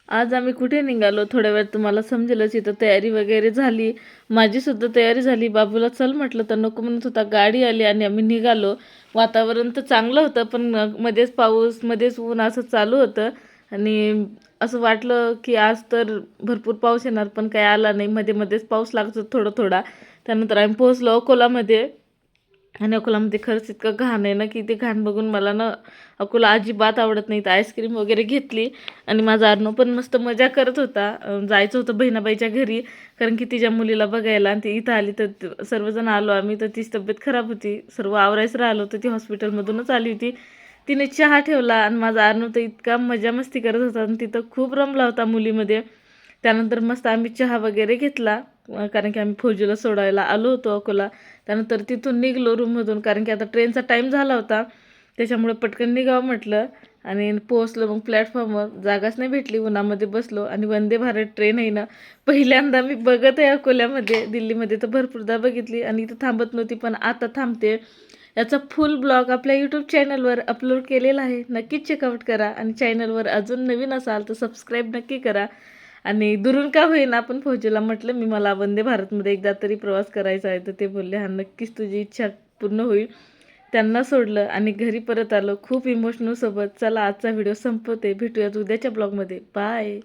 आज आम्ही कुठे निघालो थोड्या वेळ तुम्हाला समजेलच. इथं तयारी वगैरे झाली. माझी सुद्धा तयारी झाली. बाबूला चल म्हटलं तर नको म्हणत होता. गाडी आली आणि आम्ही निघालो. वातावरण तर चांगलं होतं पण मध्येच पाऊस मध्येच ऊन असं चालू होतं आणि असं वाटलं की आज तर भरपूर पाऊस येणार पण काही आला नाही. मध्ये मध्येच पाऊस लागतो थोडा थोडा. त्यानंतर आम्ही पोहोचलो अकोलामध्ये. आणि अकोलामध्ये खरंच इतकं घाण आहे ना की ते घाण बघून मला ना अकोला अजिबात आवडत नाही. तर आईस्क्रीम वगैरे घेतली आणि माझा अर्णव पण मस्त मजा करत होता. जायचं होतं बहिणाबाईच्या घरी कारण की तिच्या मुलीला बघायला आणि ती इथं आली तर सर्वजण आलो आम्ही. तर तिची तब्येत खराब होती. सर्व आवरायचं राहिलं होतं. ती हॉस्पिटलमधूनच आली होती. तिने चहा ठेवला आणि माझा अर्णव तर इतका मजा मस्ती करत होता आणि तिथं खूप रमला होता मुलीमध्ये. त्यानंतर मस्त आम्ही चहा वगैरे घेतला कारण की आम्ही फौजीला सोडायला आलो होतो अकोला. त्यानंतर तिथून निघलो रूममधून कारण की आता ट्रेनचा टाईम झाला होता. त्याच्यामुळे पटकन निघावं म्हटलं आणि पोहोचलो मग प्लॅटफॉर्मवर. जागाच नाही भेटली. उन्हामध्ये बसलो आणि वंदे भारत ट्रेन आहे ना पहिल्यांदा मी बघत आहे अकोल्यामध्ये. दिल्लीमध्ये तर भरपूरदा बघितली आणि इथं थांबत नव्हती पण आता थांबते. याचा फुल ब्लॉग आपल्या यूट्यूब चॅनलवर अपलोड केलेला आहे. नक्कीच चेकआउट करा आणि चॅनलवर अजून नवीन असाल तर सबस्क्राईब नक्की करा. आणि दुरून का होईना आपण फौजीला म्हटलं मी मला वंदे भारतमध्ये एकदा तरी प्रवास करायचा आहे. तर ते बोलले हां नक्कीच तुझी इच्छा पूर्ण होईल. त्यांना सोडलं आणि घरी परत आलो खूप इमोशनल सोबत. चला आजचा व्हिडिओ संपवते. भेटूयात उद्याच्या ब्लॉगमध्ये. बाय.